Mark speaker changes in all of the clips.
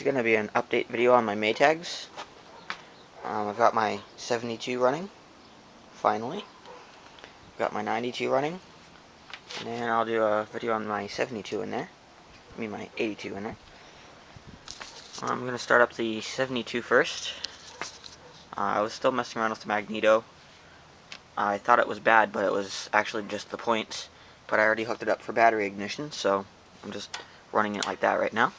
Speaker 1: is going to be an update video on my Maytags. I've got my 72 running, finally. Got my 92 running, and then I'll do a video on my 72 in there. I mean my 82 in there. I'm going to start up the 72 first. I was still messing around with the magneto. I thought it was bad, but it was actually just the points. But I already hooked it up for battery ignition, so I'm just running it like that right now.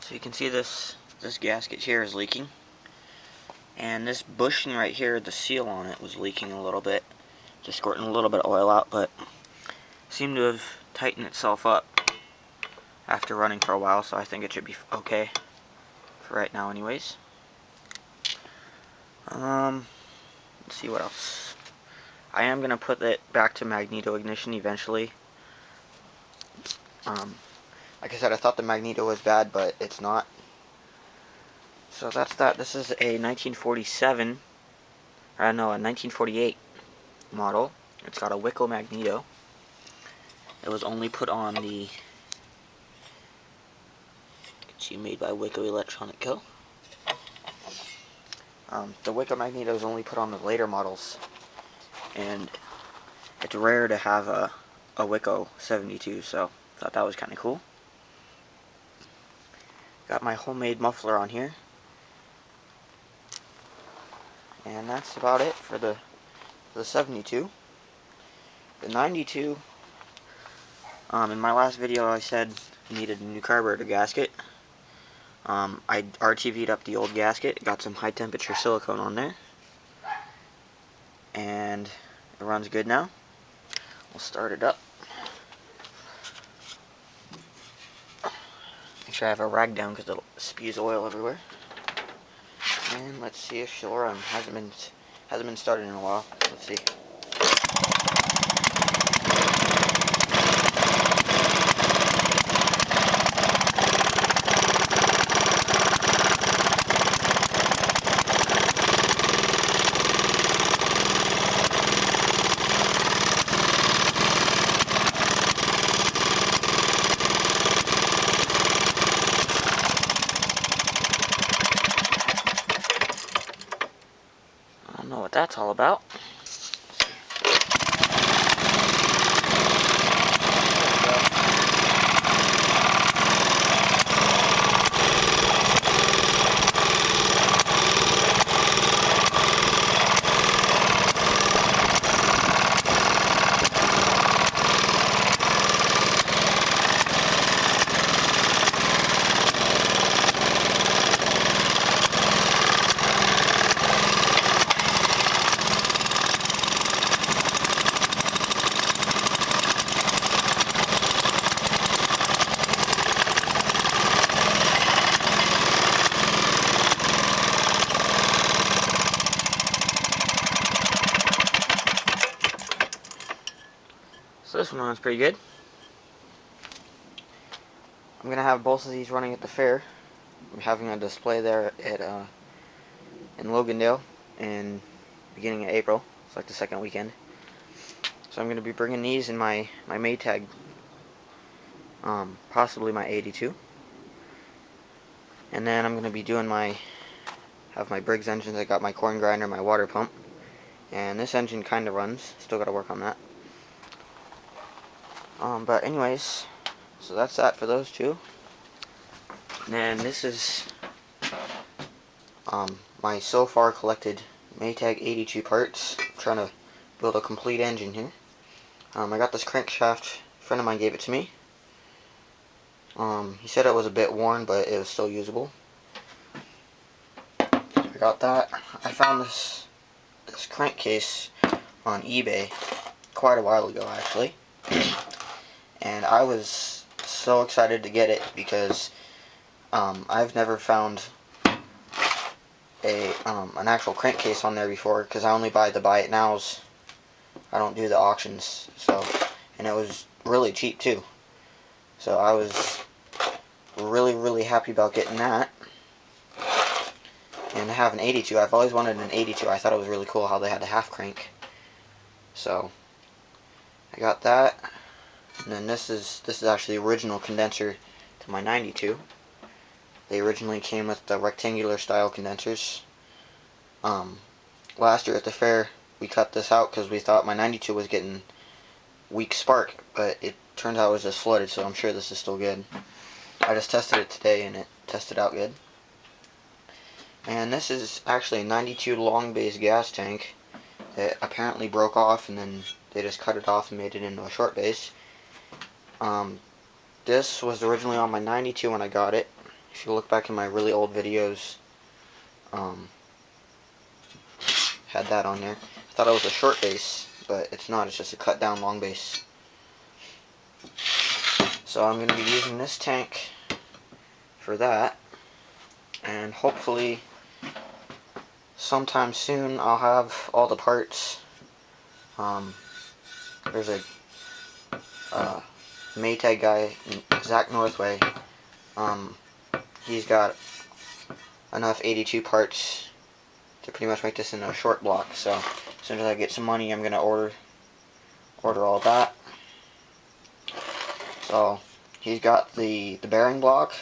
Speaker 1: So you can see this gasket here is leaking, and this bushing right here, the seal on it was leaking a little bit, just squirting a little bit of oil out, but seemed to have tightened itself up after running for a while, so I think it should be okay for right now anyways. Let's see what else. I am going to put it back to magneto ignition eventually. Like I said, I thought the magneto was bad, but it's not. So that's that. This is a 1947, a 1948 model. It's got a Wickel magneto. It was only put on the, made by Wickel Electronic Co. The Wickel magneto is only put on the later models, and it's rare to have a Wickel 72, so I thought that was kind of cool. Got my homemade muffler on here, and that's about it for the 72. The 92, in my last video I said I needed a new carburetor gasket. I RTV'd up the old gasket, got some high temperature silicone on there, and it runs good now. We'll start it up. Make sure I have a rag down because it spews oil everywhere. And let's see if she'll run. Hasn't been started in a while. Let's see. I don't know what that's all about. So this one runs pretty good. I'm going to have both of these running at the fair. I'm having a display there at in Logandale in beginning of April. It's like the second weekend. So I'm going to be bringing these in my Maytag, possibly my 82. And then I'm going to be doing have my Briggs engines. I got my corn grinder, my water pump. And this engine kind of runs. Still got to work on that. But anyways, so that's that for those two. And then this is my so far collected Maytag 82 parts. I'm trying to build a complete engine here. I got this crankshaft. A friend of mine gave it to me. He said it was a bit worn, but it was still usable. I got that. I found this crankcase on eBay quite a while ago, actually. And I was so excited to get it because I've never found an actual crankcase on there before, because I only buy the buy it nows. I don't do the auctions. So, and it was really cheap too. So I was really happy about getting that. And I have an 82. I've always wanted an 82. I thought it was really cool how they had the half crank. So I got that. And then this is actually the original condenser to my 92. They originally came with the rectangular style condensers. Last year at the fair we cut this out because we thought my 92 was getting weak spark, but it turns out it was just flooded, so I'm sure this is still good. I just tested it today and it tested out good. And this is actually a 92 long base gas tank that apparently broke off, and then they just cut it off and made it into a short base. This was originally on my 92 when I got it. If you look back in my really old videos, had that on there. I thought it was a short base, but it's not. It's just a cut down long base. So I'm going to be using this tank for that, and hopefully sometime soon I'll have all the parts. There's a Maytag guy, Zach Northway. He's got enough 82 parts to pretty much make this in a short block. So as soon as I get some money, I'm gonna order all that. So he's got the bearing block,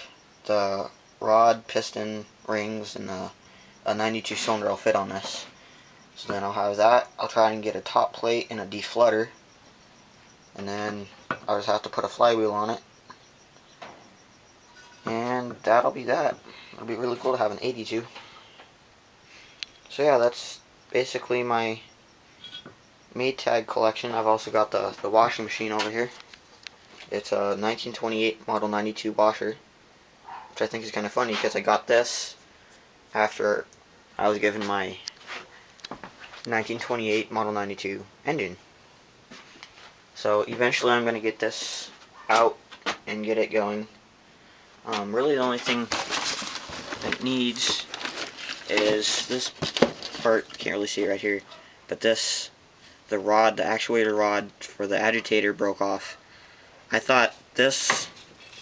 Speaker 1: the rod, piston, rings, and a 92 cylinder will fit on this. So then I'll have that. I'll try and get a top plate and a deflutter, and then I'll just have to put a flywheel on it, and that'll be that. It'll be really cool to have an 82. So yeah, that's basically my Maytag collection. I've also got the washing machine over here. It's a 1928 Model 92 washer, which I think is kind of funny because I got this after I was given my 1928 Model 92 engine. So eventually I'm going to get this out and get it going. Really the only thing it needs is this part. Can't really see it right here, but the rod, the actuator rod for the agitator broke off. I thought this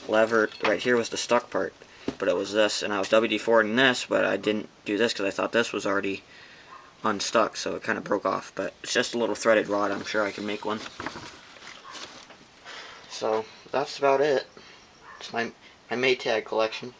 Speaker 1: lever right here was the stuck part, but it was this, and I was WD-4ing this, but I didn't do this because I thought this was already unstuck, so it kind of broke off. But it's just a little threaded rod. I'm sure I can make one. So that's about it. It's my Maytag collection.